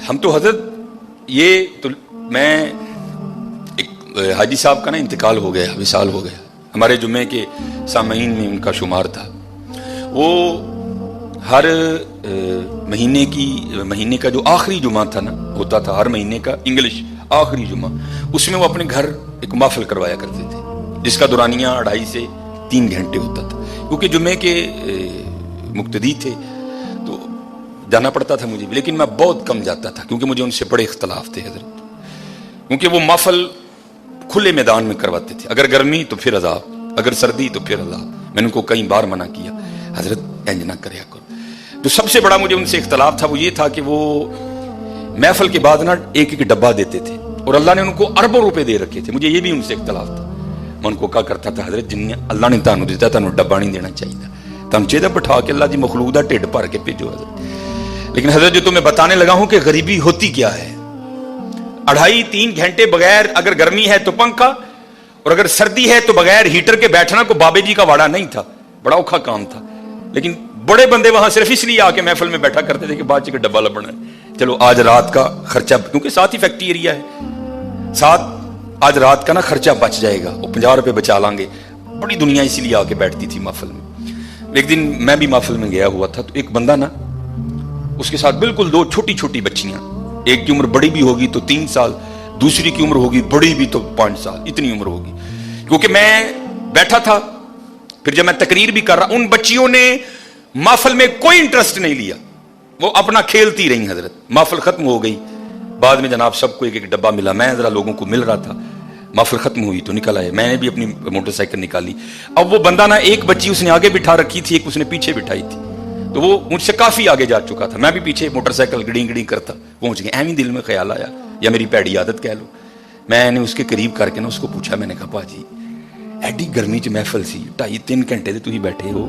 हम तो हजरत ये तो मैं एक हाजी साहब का ना इंतकाल हो गया, विसाल हो गया, हमारे जुम्मे के सामईन में उनका शुमार था। वो हर महीने का जो आखिरी जुमा था ना, होता था हर महीने का इंग्लिश आखिरी जुमा, उसमें वो अपने घर एक महफिल करवाया करते थे, जिसका दुरानिया 2.5 से 3 घंटे होता था। क्योंकि जुम्मे के मुक्तदी थे तो जाना पड़ता था मुझे भी, लेकिन मैं बहुत कम जाता था क्योंकि मुझे उनसे बड़े इख्तलाफ थे हजरत। क्योंकि वो महफिल खुले मैदान में करवाते थे, अगर गर्मी तो फिर अजाब, अगर सर्दी तो फिर अजाब। मैंने उनको कई बार मना किया, हजरत इंज ना करया करो। तो सबसे बड़ा मुझे उनसे इख्तलाफ था वो ये था कि वो महफिल के बाद ना एक एक डब्बा देते थे और अल्लाह ने उनको अरबों रुपए दे रखे थे। मुझे ये भी उनसे इख्तलाफ था। मैं उनको कहा करता था, हजरत जिन्हें अल्लाह ने तानू दिता तानू डब्बा नहीं देना चाहिए, तुम चाहिए बिठा के अल्लाह की मखलूक दा ढिड भर के भेजो हजरत। लेकिन हजरत जो तुम्हें बताने लगा हूं कि गरीबी होती क्या है, 2.5-3 घंटे बगैर, अगर गर्मी है तो पंखा और अगर सर्दी है तो बगैर हीटर के बैठना को बाबे जी का वाड़ा नहीं था, बड़ा औखा काम था। लेकिन बड़े बंदे वहां सिर्फ इसलिए आके महफिल में बैठा करते थे कि बाद का डब्बा लबना है, चलो आज रात का खर्चा, क्योंकि साथ ही फैक्ट्री एरिया है, साथ आज रात का ना खर्चा बच जाएगा, वो 50 रुपए बचा लांगे। बड़ी दुनिया इसीलिए आके बैठती थी महफिल में। एक दिन मैं भी महफिल में गया हुआ था, तो एक बंदा ना, उसके साथ बिल्कुल 2 छोटी छोटी बच्चियां, एक की उम्र बड़ी भी होगी तो 3 साल, दूसरी की उम्र होगी बड़ी भी तो 5 साल, इतनी उम्र होगी। क्योंकि मैं बैठा था, फिर जब मैं तकरीर भी कर रहा, उन बच्चियों ने महफिल में कोई इंटरेस्ट नहीं लिया, वो अपना खेलती रही हजरत। महफिल खत्म हो गई, बाद में जनाब सबको एक एक डब्बा मिला, मैं जरा लोगों को मिल रहा था। महफिल खत्म हुई तो निकल आए, मैंने भी अपनी मोटरसाइकिल निकाली। अब वो बंदा ना, एक बच्ची उसने आगे बिठा रखी थी, एक उसने पीछे बिठाई थी, तो वो मुझसे काफी आगे जा चुका था। मैं भी पीछे मोटरसाइकिल गड़ी गड़ी करता पहुंच गया। एवं दिल में ख्याल आया, या मेरी पैड़ी आदत कह लो, मैंने उसके करीब करके ना उसको पूछा, मैंने कहा भाजी एडी गर्मी च महफिल सी, 2.5-3 घंटे से तुम बैठे हो,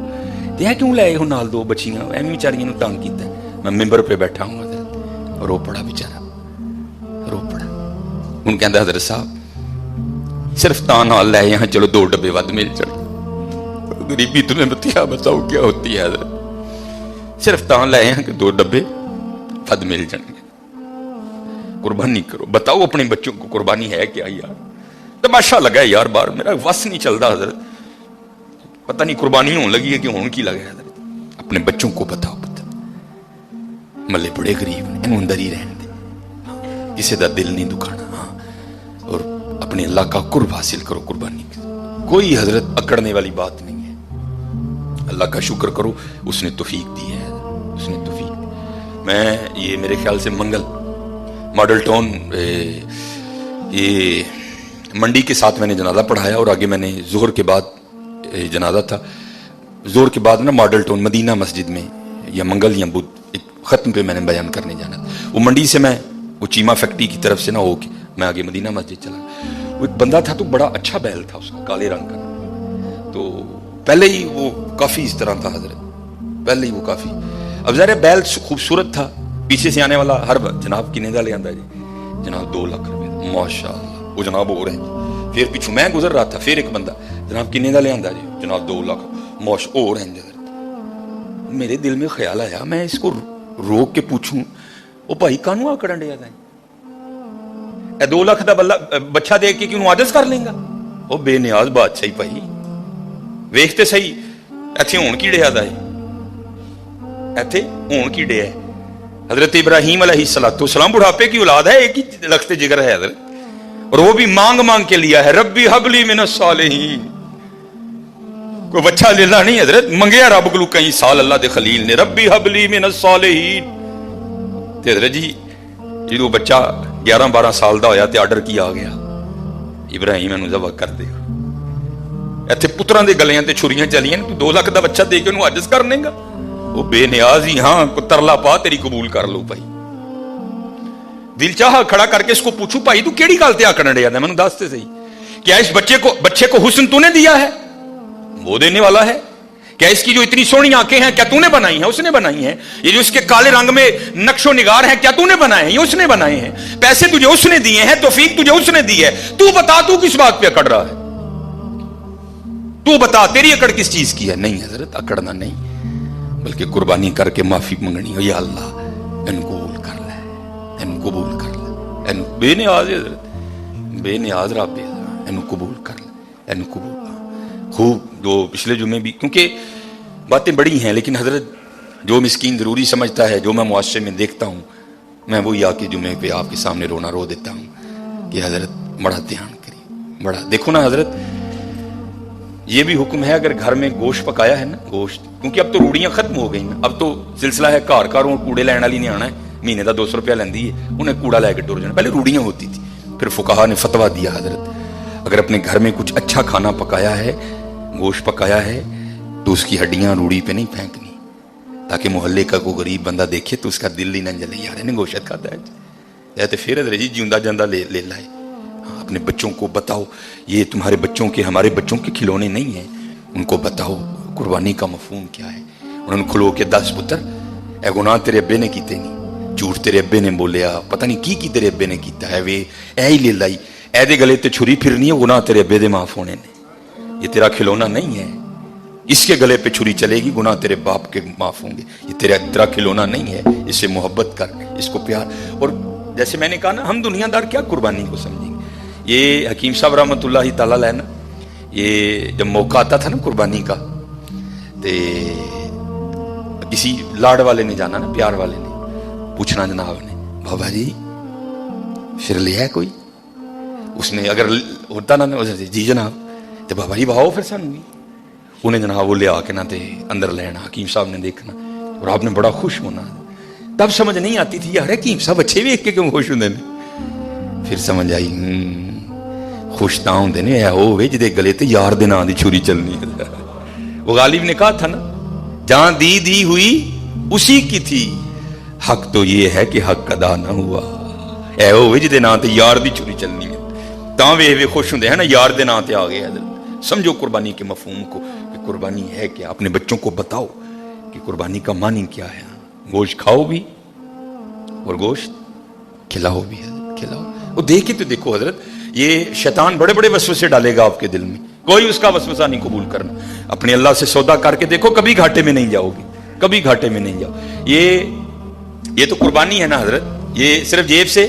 तो यह क्यों लाए हो नाल 2 बच्चियां, एवं बेचारियां तंग किया। मैं मिंबर पर बैठा हूं और रो पड़ा बेचारा, रो पड़ा। हूं कहता हजरत साहब सिर्फ ता नाल लाए हैं, चलो 2 डब्बे वध मिल जाए। गरीबी तुम्हें बताओ क्या होती है हजरत, सिर्फ ता लाए हैं कि 2 डब्बे वध मिल जाएंगे। कुर्बानी करो, बताओ अपने बच्चों को कुर्बानी है क्या यार। तमाशा लगा यार, बार मेरा वस नहीं चलता हजरत, पता नहीं कुर्बानी होने लगी है कि होने की लगा हजरत। अपने बच्चों को बताओ, मल्ले बड़े गरीब ने, इन्हों अंदर ही रहने दे, किसी का दिल नहीं दुखाना। हाँ, और अपने अल्लाह का कुर्ब हासिल करो, कुर्बानी कोई हजरत अकड़ने वाली बात नहीं है। अल्लाह का शुक्र करो, उसने तौफीक दी है, उसने तौफीक। मैं ये मेरे ख्याल से मंगल मॉडल टाउन, ये मंडी के साथ मैंने जनाजा पढ़ाया, और आगे मैंने जोहर के बाद जनाजा था, जोहर के बाद ना मॉडल टाउन मदीना मस्जिद में या मंगल या बुध एक खत्म पे मैंने बयान करने जाना था। वो मंडी से मैं वो चीमा फैक्ट्री की तरफ से ना होके मैं आगे मदीना मस्जिद चला। वो एक बंदा था, तो बड़ा अच्छा बैल था उसका, काले रंग का। तो पहले ही वो काफी इस तरह था हजरत, पहले ही वो काफी। अब ज़ाहिर है बैल खूबसूरत था, पीछे से आने वाला हर जनाब किन्ने दा ले आंदा जी, जनाब 2 लाख रुपए, माशाअल्लाह। वो जनाब हो रहे हैं, फिर पिछू मैं गुजर रहा था, फिर एक बंदा, जनाब किन्ने दा ले आंदा जी, जनाब 2 लाख, माश हो रहे हैं। मेरे दिल में ख्याल आया, मैं इसको रोक के पूछूं, ओ भाई कानू आकड़न दिया था, 2 लाख का बच्चा देख के क्यों आजज कर लेंगा। ओ बेनियाज बादशाही भाई, वेखते सही इत्थे होण की डिया दा है, इत्थे होण की डिया है। हजरत इब्राहीम अलैहिस्सलाम बुढ़ापे की औलाद है, एक ही लख्ते जिगर है हजरत, और वो भी मांग मांग के लिया है, रब्बी हबली मिनस सालिहीन। कोई बच्चा लेना नहीं हजरत, मंगया रब को कई साल अल्लाह दे खलील ने, रब्बी हबली मिनस सालिहीन। ते हजरत जी जो बच्चा 11-12 साल का होया, तो आर्डर की आ गया, इब्राहीम इहनूं ज़बह कर दे। इत्थे पुत्रां दे गलियां ते छुरियां चलियां, तू 2 लाख का बच्चा दे के उन्होंने आजिज़ कर लेंगा। वो बेनियाज ही, हाँ को तरला पा तेरी कबूल कर लो भाई। दिल चाह खड़ा करके इसको पूछू, भाई तू केड़ी गल ते आकड़न डिया, मैनूं दस ते सही, क्या इस बच्चे को हुस्न तूने दिया है, वो देने वाला है? क्या इसकी जो इतनी सोहनी आंखें हैं क्या तूने बनाई हैं? उसने बनाई हैं। ये जो इसके काले रंग में नक्शो निगार हैं क्या तूने बनाए हैं? ये उसने बनाए हैं। पैसे तुझे उसने दिए हैं, तौफीक तुझे उसने दी है। तू बता, तू किस बात पे अकड़ रहा है? तू बता, तेरी अकड़ किस चीज की है? नहीं हजरत, अकड़ना नहीं, बल्कि कुर्बानी करके माफी मंगनी हो, या अल्लाह इनको कबूल कर ले, इनको कबूल कर ले, एनू बेनियाज है हजरत, बेनियाज रब है, एनू कबूल कर ले, एनू कबूल। खूब जो पिछले जुमे भी, क्योंकि बातें बड़ी हैं, लेकिन हजरत जो मिस्कीन ज़रूरी समझता है, जो मैं मुआशरे में देखता हूँ, मैं वही आके जुमे पे आपके सामने रोना रो देता हूँ कि हजरत बड़ा ध्यान करिए, बड़ा देखो ना हजरत। ये भी हुक्म है, अगर घर में गोश्त पकाया है ना, गोश्त, क्योंकि अब तो रूढ़ियां खत्म हो गई ना, अब तो सिलसिला है घर घरों कूड़े लैन वाली नहीं आना है, महीने का 200 रुपया लेंदी है, उन्हें कूड़ा लैके टुर जाना। पहले रूढ़ियां होती थी, फिर फुकाहा ने फतवा दिया हजरत अगर अपने घर में कुछ अच्छा खाना पकाया है, गोश्त पकाया है, तो उसकी हड्डियां रूढ़ी पे नहीं फेंकनी, ताकि मोहल्ले का कोई गरीब बंदा देखे तो उसका दिल ही ना जले, यार इन्हें गोश्त खाता है, या तो फिर हजरत जी जिंदा जंदा ले लाए। अपने बच्चों को बताओ, ये तुम्हारे बच्चों के, हमारे बच्चों के खिलौने नहीं है, उनको बताओ कुर्बानी का मफहूम क्या है। उन्होंने खुलो के 10 पुत्र ए गुनाह तेरे अब्बे ने कीते नहीं, झूठ तेरे अब्बे ने बोलिया, पता नहीं की तेरे अब्बे ने कीता है, वे ऐ ही ले लाई, ऐदे गले ते छुरी फिरनी है, गुनाह तेरे अब्बे दे माफ होने ने, ये तेरा खिलौना नहीं है, इसके गले पे छुरी चलेगी, गुनाह तेरे बाप के माफ होंगे, ये तेरा खिलौना नहीं है, इससे मोहब्बत कर, इसको प्यार। और जैसे मैंने कहा ना, हम दुनियादार क्या कुर्बानी को समझेंगे। ये हकीम साहब रहमतुल्लाहि ताला अलैह ना, ये जब मौका आता था ना कुर्बानी का, ते किसी लाड वाले ने जाना ना, प्यार वाले ने पूछना जनाब ने, बाबा जी फिर लिया है कोई, उसने अगर होता ना जी जनाब, तो बाबा जी बहाओ फिर सानू, उन्हें जनाब वो लिया के ना ते अंदर लेना, हकीम साहब ने देखना और आपने बड़ा खुश होना। तब समझ नहीं आती थी यार हकीम साहब अच्छे वेख के क्यों खुश होंगे ने, फिर समझ आई खुश तां होंदे ने ऐ होवे जिहदे गले ते यार दे नां दी छुरी चलनी है। वो गालिब ने कहा था ना, जहां दी हुई उसी की थी, हक तो ये है कि हक अदा ना हुआ, ऐ होवे जिहदे नां ते यार दी छुरी चलनी है, तां वे खुश होंदे हैं ना, यार दे नां ते आ गए। समझो कुर्बानी के मफहूम को कि कुर्बानी है क्या, अपने बच्चों को बताओ कि कुर्बानी का मानी क्या है। गोश्त खाओ भी और गोश्त खिलाओ भी, खिलाओ। वो देखे तो देखो हजरत, ये शैतान बड़े बड़े वसवसे डालेगा आपके दिल में, कोई उसका वसवसा नहीं कबूल करना। अपने अल्लाह से सौदा करके देखो, कभी घाटे में नहीं जाओगे, कभी घाटे में नहीं जाओ। ये तो कुर्बानी है ना हजरत, ये सिर्फ जेब से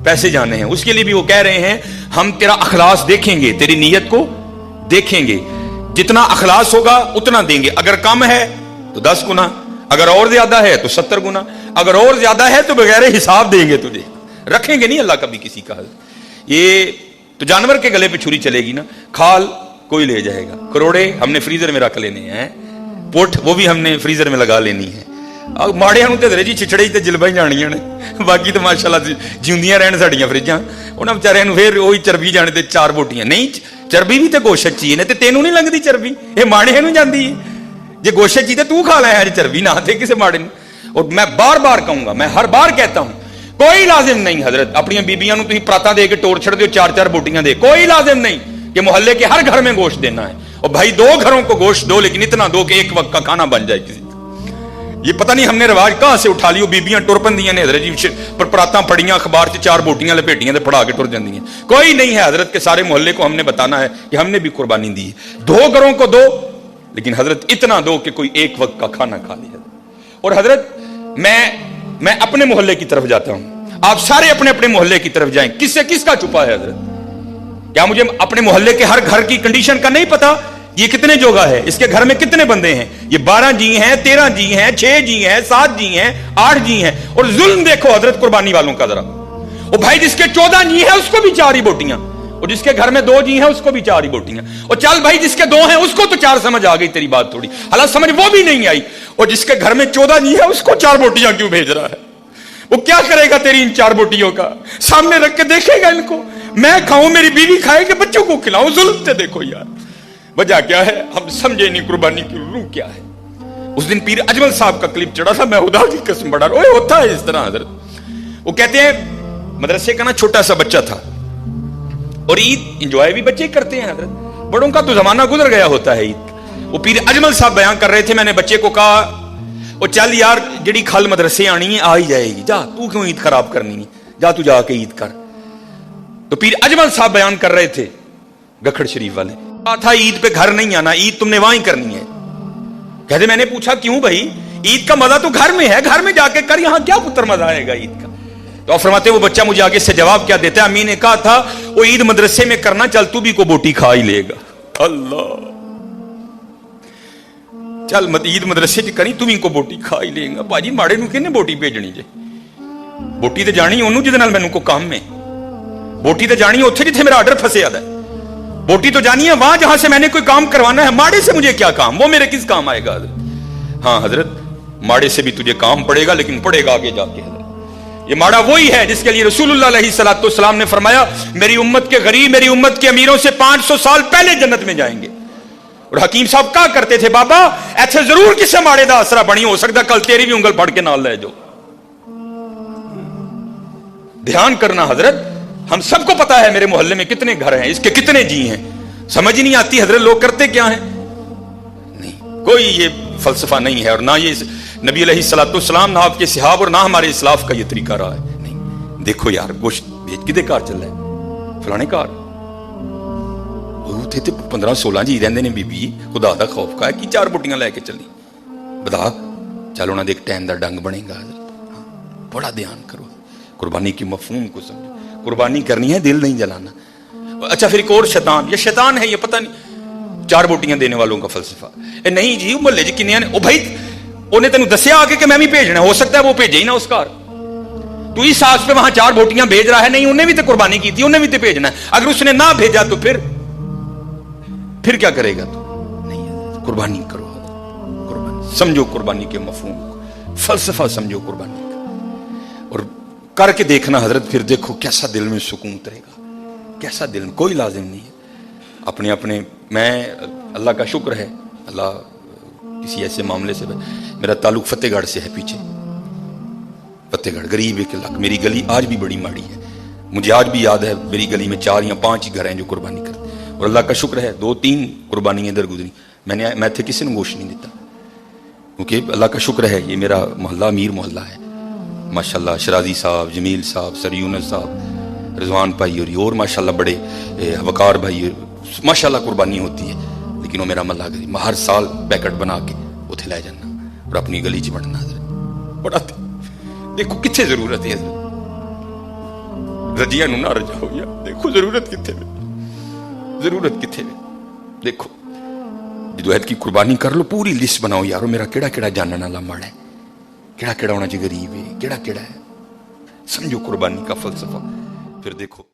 पैसे जाने हैं, उसके लिए भी वो कह रहे हैं हम तेरा अखलास देखेंगे, तेरी नीयत को देखेंगे, जितना अखलास होगा उतना देंगे, अगर कम है तो 10 गुना, अगर और ज्यादा है तो 70 गुना, अगर और ज्यादा है तो बगैर हिसाब देंगे तुझे, रखेंगे नहीं अल्लाह कभी किसी का। ये तो जानवर के गले पे छुरी चलेगी ना, खाल कोई ले जाएगा, करोड़े हमने फ्रीजर में रख लेने हैं, पुट वो भी हमने फ्रीजर में लगा लेनी है, माड़िया नूं ते जी छिछड़े ते जिलबा ही जानियां ने, बाकी तो माशाअल्लाह जिंदियां रहन साडियां फ्रिजां, उन्हां बेचारियां नूं फिर ओही चरबी जाने ते 4 बोटियां नहीं, चरबी भी तो गोश्त ची ने, ते तेनू नहीं लगदी चरबी, ये माड़े नूं जांदी है, जे गोश्त ची ते तू खा लै चरबी ना थे किसी माड़े नूं। और मैं बार बार कहूंगा, मैं हर बार कहता हूं, कोई लाजिम नहीं हजरत अपनी बीबियां नूं तुसीं प्राता दे के टोर छड़ दिओ 4-4 बोटियां दे, कोई लाजिम नहीं कि मोहल्ले के हर घर में गोश्त देना है। और भाई 2 घरों को गोश्त दो, लेकिन इतना दो कि एक वक्त का खाना बन जाए किसी। ये पता नहीं हमने रिवाज कहां से उठा लियो, बीबियां टुर पंदियां ने हजरत जी, पर परातां पड़ियां अखबार से 4 बोटियां लपेटियां ते फड़ा के टुर जांदियां। कोई नहीं है हजरत के सारे मोहल्ले को हमने बताना है कि हमने भी कुर्बानी दी है। 2 घरों को दो, लेकिन हजरत इतना दो कि कोई एक वक्त का खाना खा ले। और हजरत मैं अपने मोहल्ले की तरफ जाता हूं, आप सारे अपने अपने मोहल्ले की तरफ जाएं, किससे किसका छुपा है हजरत? क्या मुझे अपने मोहल्ले के हर घर की कंडीशन का नहीं पता? ये कितने जोगा है, इसके घर में कितने बंदे हैं, ये 12 जी हैं, 13 जी हैं, 6 जी हैं, 7 जी हैं, 8 जी हैं। और जुल्म देखो हजरत कुर्बानी वालों का जरा, और भाई जिसके 14 जी हैं उसको भी 4 ही बोटियां, और जिसके घर में 2 जी हैं उसको भी 4 ही बोटियां। और चल भाई जिसके 2 हैं उसको तो 4 समझ आ गई तेरी बात थोड़ी, हालांकि समझ वो भी नहीं आई। और जिसके घर में 14 जी है उसको 4 बोटियां क्यों भेज रहा है? वो क्या करेगा तेरी इन 4 बोटियों का? सामने रख के देखेगा इनको, मैं खाऊं, मेरी बीवी खाए कि बच्चों को खिलाऊं? जुल्म से देखो यार, वजह क्या है हम समझे नहीं, कुर्बानी की रूह क्या है। उस दिन पीर अजमल साहब का क्लिप चढ़ा था, मैं खुदा की कसम बड़ा ओए होता है इस तरह हजरत। वो कहते हैं मदरसे का ना छोटा सा बच्चा था, और ईद इंजॉय भी बच्चे करते हैं हजरत, बड़ों का तो जमाना गुजर गया होता है ईद। वो पीर अजमल साहब बयान कर रहे थे, मैंने बच्चे को कहा वो चल यार जेडी खल मदरसे आनी है आ ही जाएगी, जा तू क्यों ईद खराब करनी है, जा तू जाके ईद कर। तो पीर अजमल साहब बयान कर रहे थे गखड़ शरीफ वाले, था ईद पे घर नहीं आना, ईद तुमने वहां ही करनी है। कहते मैंने पूछा क्यों भाई, ईद का मजा तो घर में है, घर में जाके कर, यहां क्या पुत्र मजा आएगा ईद का? तो आप फरमाते वो बच्चा मुझे आगे से जवाब क्या देता है, अम्मी ने कहा था वो ईद मदरसे में करना, चल तू भी को बोटी खा ही लेगा। अल्लाह, चल ईद मदरसे च करी तू भी को बोटी खा ही लेगा। भाजी माड़े नूं किहने बोटी भेजनी जे? बोटी तो जानी ओनू जिहदे नाल मैनूं कोई काम है। बोटी तो जानी उत्थे जिथे मेरा आर्डर फंसे दा। बोटी तो जानी है वहां जहां से मैंने कोई काम करवाना है। माड़े से मुझे क्या काम, वो मेरे किस काम आएगा? हाँ हजरत, माड़े से भी तुझे काम पड़ेगा, लेकिन पड़ेगा आगे जाके। हजरत, ये माड़ा वही है जिसके लिए रसूलुल्लाह अलैहिस्सलाम ने फरमाया मेरी उम्मत के गरीब मेरी उम्मत के अमीरों से 500 साल पहले जन्नत में जाएंगे। और हकीम साहब क्या करते थे, बाबा ऐसे जरूर किसी माड़े का आसरा बनी, हो सकता कल तेरी भी उंगल फड़ के नाल ले जाओ। ध्यान करना हजरत, हम सबको पता है मेरे मोहल्ले में कितने घर हैं, इसके कितने जी हैं, समझ ही नहीं आती हजरत लोग करते क्या हैं। नहीं, कोई ये फलसफा नहीं है, और ना ये नबी अलैहिस्सलाम ना आपके सहाब और ना हमारे इस्लाफ का ये तरीका रहा है। नहीं, देखो यार गोश्त भेज किदे घर चल रहा है, फलाने घर थे 15-16 जी रहंदे ने बीबी, खुदा दा खौफ का है कि 4 बोटियां लैके चली, बता चल उन्होंने एक टाइम का डंग बनेगा। बड़ा ध्यान करो, कुर्बानी की मफहूम को समझो, कुर्बानी करनी है, दिल नहीं जलाना। अच्छा फिर एक और शैतान, ये शैतान है ये पता नहीं, 4 बोटियां देने वालों का फलसफा नहीं जी, मोहल्ले च किन्नियां ने, ओ भाई उन्हें तेन दसिया आके कि मैं भी भेजना, हो सकता है वो भेजे ही ना उस घर, तू इस आस पे वहां 4 बोटियां भेज रहा है, नहीं उन्हें भी तो कुर्बानी की थी, उन्हें भी तो भेजना है, अगर उसने ना भेजा तो फिर क्या करेगा तू? नहीं, कुर्बानी करो, कुर्बानी समझो, कुर्बानी के मफहूम को, फलसफा समझो कुर्बानी का, और करके देखना हजरत, फिर देखो कैसा दिल में सुकून उतरेगा, कैसा दिल में, कोई लाजिम नहीं है अपने अपने। मैं अल्लाह का शुक्र है, अल्लाह किसी ऐसे मामले से, मेरा ताल्लुक फतेहगढ़ से है, पीछे फतेहगढ़ गरीब एक इलाका, मेरी गली आज भी बड़ी माड़ी है, मुझे आज भी याद है मेरी गली में 4 या 5 ही घर हैं जो कुर्बानी करते, और अल्लाह का शुक्र है 2-3 कुर्बानियां इधर गुजरी, मैं थे किसी ने गोश्त नहीं देता, क्योंकि अल्लाह का शुक्र है ये मेरा मोहल्ला अमीर मोहल्ला है माशाल्लाह। शराजी साहब, जमील साहब, सर यूनस साहब, रिजवान भाई और माशाल्लाह बड़े वकार भाई, माशाल्लाह कुर्बानी होती है, लेकिन वो मेरा मल्ला गरीब, मैं हर साल पैकेट बना के उथे लै जाना और अपनी गली च बनना। बड़ा देखो कितने जरूरत है, रजिया ना रजाओ यार, देखो जरूरत कितने, जरूरत कितने, देखो जो की कुर्बानी कर लो, पूरी लिस्ट बनाओ यारो, मेरा केड़ा केड़ा जानने वाला माड़ा है, केड़ा केड़ा होना चाहिए गरीब है, केड़ा केड़ा है, समझो कुर्बानी का फलसफा, फिर देखो।